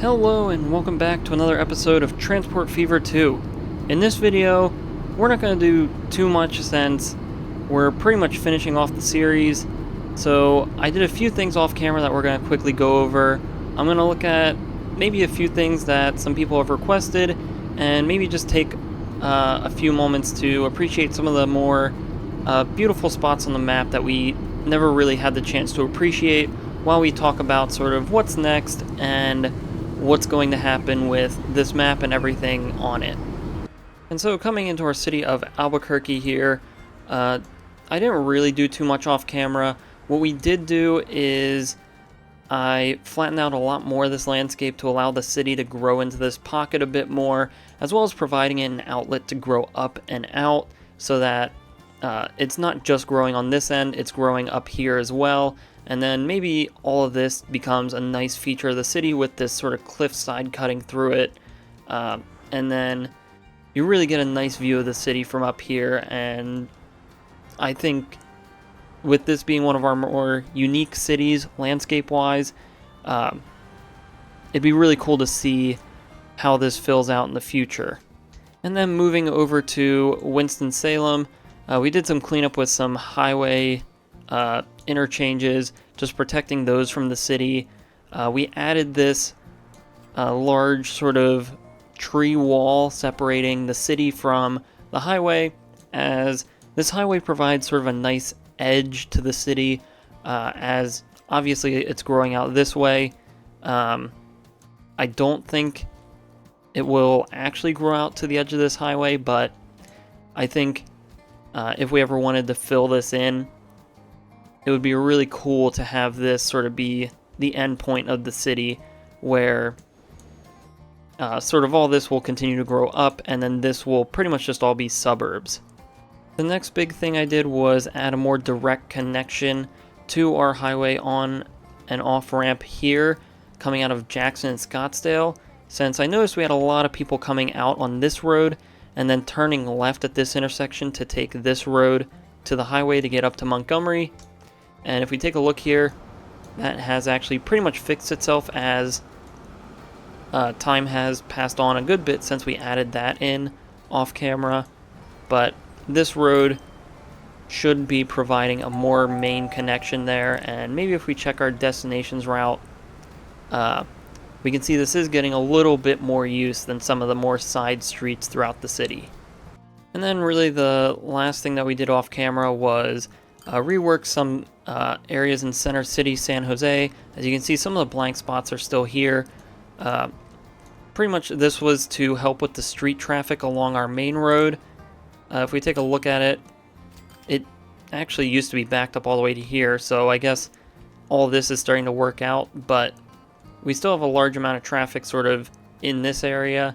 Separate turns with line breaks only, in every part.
Hello and welcome back to another episode of Transport Fever 2. In this video, we're not going to do too much since we're pretty much finishing off the series. So I did a few things off camera that we're going to quickly go over. I'm going to look at maybe a few things that some people have requested and maybe just take a few moments to appreciate some of the more beautiful spots on the map that we never really had the chance to appreciate while we talk about sort of what's next and what's going to happen with this map and everything on it. And so coming into our city of Albuquerque here, I didn't really do too much off camera. What we did do is I flattened out a lot more of this landscape to allow the city to grow into this pocket a bit more, as well as providing it an outlet to grow up and out so that it's not just growing on this end, it's growing up here as well. And then maybe all of this becomes a nice feature of the city with this sort of cliffside cutting through it. And then you really get a nice view of the city from up here. And I think with this being one of our more unique cities, landscape-wise, it'd be really cool to see how this fills out in the future. And then moving over to Winston-Salem, we did some cleanup with some highway interchanges, just protecting those from the city. We added this large sort of tree wall separating the city from the highway, as this highway provides sort of a nice edge to the city, as obviously it's growing out this way. I don't think it will actually grow out to the edge of this highway, but I think if we ever wanted to fill this in, it would be really cool to have this sort of be the end point of the city where sort of all this will continue to grow up, and then this will pretty much just all be suburbs. The next big thing I did was add a more direct connection to our highway on and off ramp here coming out of Jackson and Scottsdale, since I noticed we had a lot of people coming out on this road and then turning left at this intersection to take this road to the highway to get up to Montgomery. And if we take a look here, that has actually pretty much fixed itself as time has passed on a good bit since we added that in off camera. But this road should be providing a more main connection there, and maybe if we check our destinations route, we can see this is getting a little bit more use than some of the more side streets throughout the city. And then really the last thing that we did off camera was rework some areas in Center City, San Jose. As you can see, some of the blank spots are still here. Pretty much this was to help with the street traffic along our main road. If we take a look at it, it actually used to be backed up all the way to here, so I guess all this is starting to work out, but we still have a large amount of traffic sort of in this area,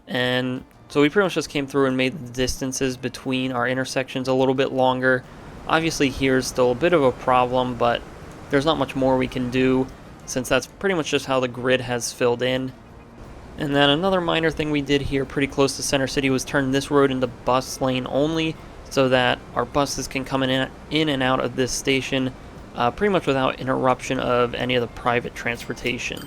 and so we pretty much just came through and made the distances between our intersections a little bit longer. Obviously here's still a bit of a problem, but there's not much more we can do since that's pretty much just how the grid has filled in. And then another minor thing we did here pretty close to Center City was turn this road into bus lane only so that our buses can come in and out of this station pretty much without interruption of any of the private transportation.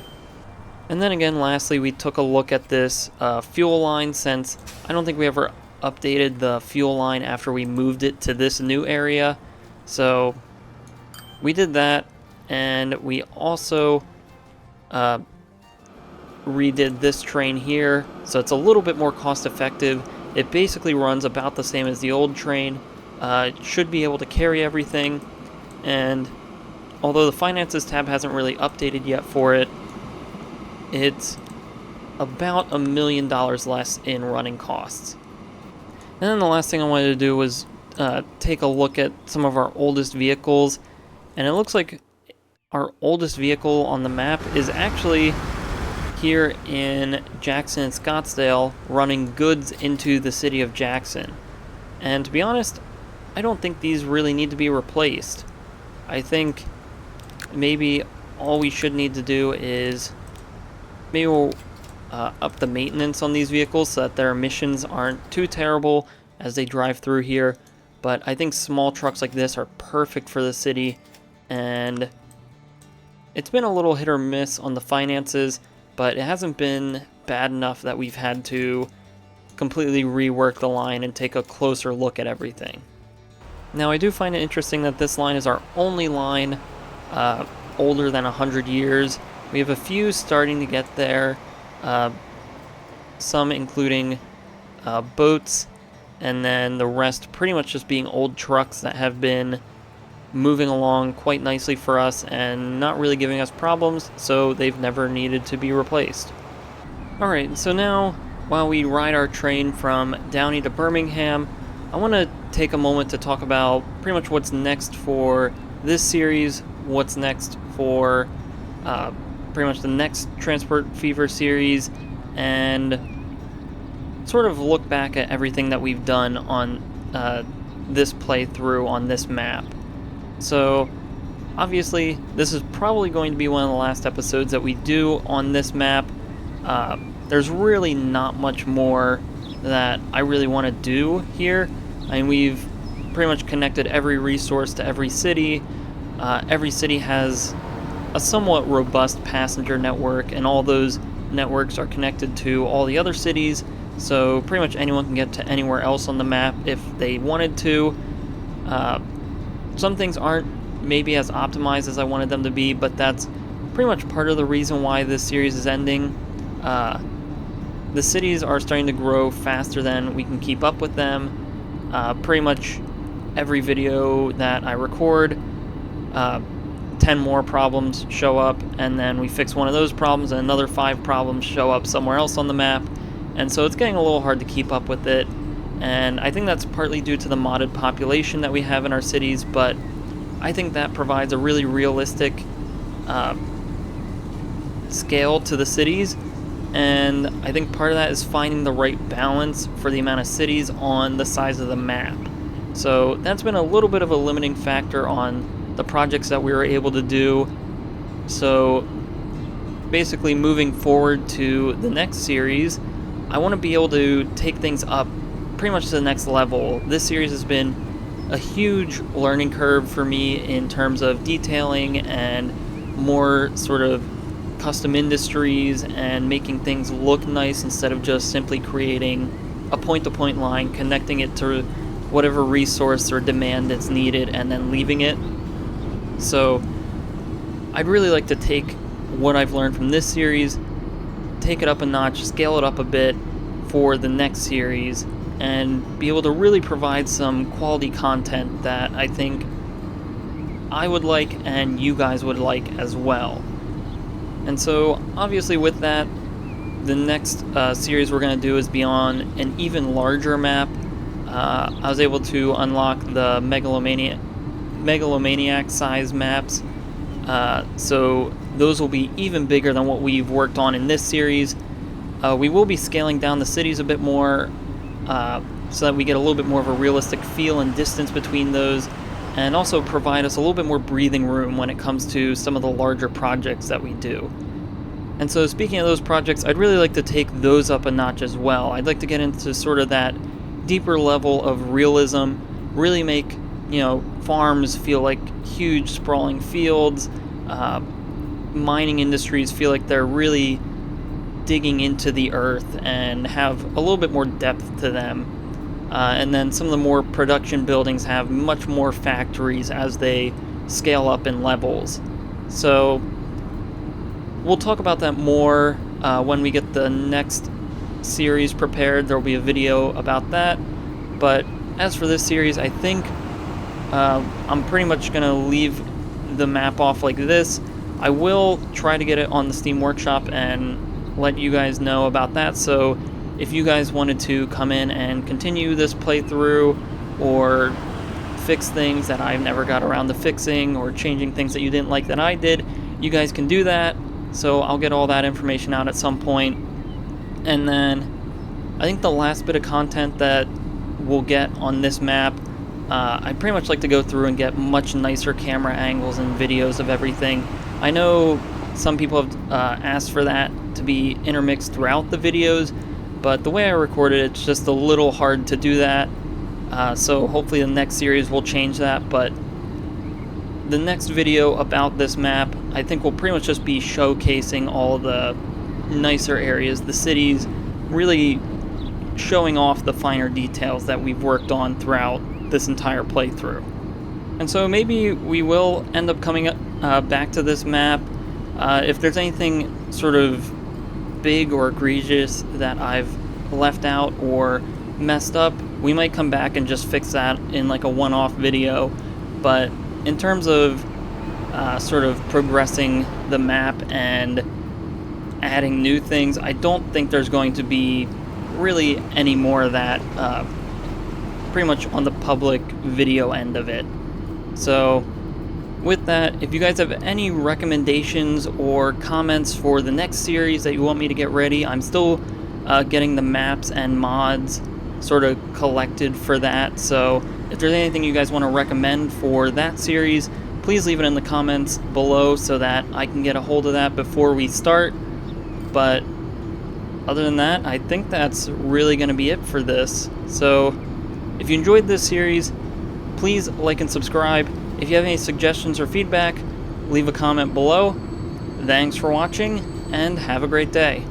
And then again, lastly, we took a look at this fuel line, since I don't think we ever updated the fuel line after we moved it to this new area. So we did that, and we also redid this train here, so it's a little bit more cost effective. It basically runs about the same as the old train. It should be able to carry everything, and although the finances tab hasn't really updated yet for it, it's about $1 million less in running costs. And then the last thing I wanted to do was take a look at some of our oldest vehicles, and it looks like our oldest vehicle on the map is actually here in Jackson and Scottsdale, running goods into the city of Jackson. And to be honest, I don't think these really need to be replaced. I think maybe all we should need to do is maybe we'll up the maintenance on these vehicles so that their emissions aren't too terrible as they drive through here. But I think small trucks like this are perfect for the city, and it's been a little hit or miss on the finances. but it hasn't been bad enough that we've had to completely rework the line and take a closer look at everything. Now, I do find it interesting that this line is our only line older than 100 years. We have a few starting to get there, some including boats, and then the rest pretty much just being old trucks that have been moving along quite nicely for us and not really giving us problems, so they've never needed to be replaced. Alright, so now, while we ride our train from Downey to Birmingham, I want to take a moment to talk about pretty much what's next for this series, what's next for pretty much the next Transport Fever series, and sort of look back at everything that we've done on this playthrough on this map. So, obviously, this is probably going to be one of the last episodes that we do on this map. There's really not much more that I really want to do here. I mean, we've pretty much connected every resource to every city. Every city has a somewhat robust passenger network, and all those networks are connected to all the other cities, so pretty much anyone can get to anywhere else on the map if they wanted to. Some things aren't maybe as optimized as I wanted them to be, but that's pretty much part of the reason why this series is ending. The cities are starting to grow faster than we can keep up with them. Pretty much every video that I record, 10 more problems show up, and then we fix one of those problems, and another 5 problems show up somewhere else on the map, and so it's getting a little hard to keep up with it. And I think that's partly due to the modded population that we have in our cities, but I think that provides a really realistic scale to the cities, and I think part of that is finding the right balance for the amount of cities on the size of the map. So that's been a little bit of a limiting factor on the projects that we were able to do. So basically, moving forward to the next series, I want to be able to take things up pretty much to the next level. This series has been a huge learning curve for me in terms of detailing and more sort of custom industries and making things look nice instead of just simply creating a point-to-point line, connecting it to whatever resource or demand that's needed, and then leaving it. So I'd really like to take what I've learned from this series, take it up a notch, scale it up a bit for the next series, and be able to really provide some quality content that I think I would like and you guys would like as well. And so, obviously with that, the next series we're going to do is be on an even larger map. I was able to unlock the Megalomaniac size maps, so those will be even bigger than what we've worked on in this series. We will be scaling down the cities a bit more, so that we get a little bit more of a realistic feel and distance between those, and also provide us a little bit more breathing room when it comes to some of the larger projects that we do. And so speaking of those projects, I'd really like to take those up a notch as well. I'd like to get into sort of that deeper level of realism, really make, farms feel like huge sprawling fields, mining industries feel like they're really digging into the earth and have a little bit more depth to them. And then some of the more production buildings have much more factories as they scale up in levels. So we'll talk about that more when we get the next series prepared. There will be a video about that. But as for this series, I think I'm pretty much going to leave the map off like this. I will try to get it on the Steam Workshop and let you guys know about that. So if you guys wanted to come in and continue this playthrough or fix things that I've never got around to fixing or changing things that you didn't like that I did, you guys can do that. So I'll get all that information out at some point. And then I think the last bit of content that we'll get on this map, I'd pretty much like to go through and get much nicer camera angles and videos of everything. I know some people have asked for that to be intermixed throughout the videos, but the way I recorded it, it's just a little hard to do that. So hopefully the next series will change that, but the next video about this map, I think will pretty much just be showcasing all the nicer areas, the cities, really showing off the finer details that we've worked on throughout this entire playthrough. And so maybe we will end up coming back to this map. If there's anything sort of big or egregious that I've left out or messed up, we might come back and just fix that in like a one-off video. But in terms of sort of progressing the map and adding new things, I don't think there's going to be really any more of that pretty much on the public video end of it. So with that, if you guys have any recommendations or comments for the next series that you want me to get ready, I'm still getting the maps and mods sort of collected for that. So if there's anything you guys want to recommend for that series, please leave it in the comments below so that I can get a hold of that before we start. But other than that, I think that's really going to be it for this. So if you enjoyed this series, please like and subscribe. If you have any suggestions or feedback, leave a comment below. Thanks for watching, and have a great day.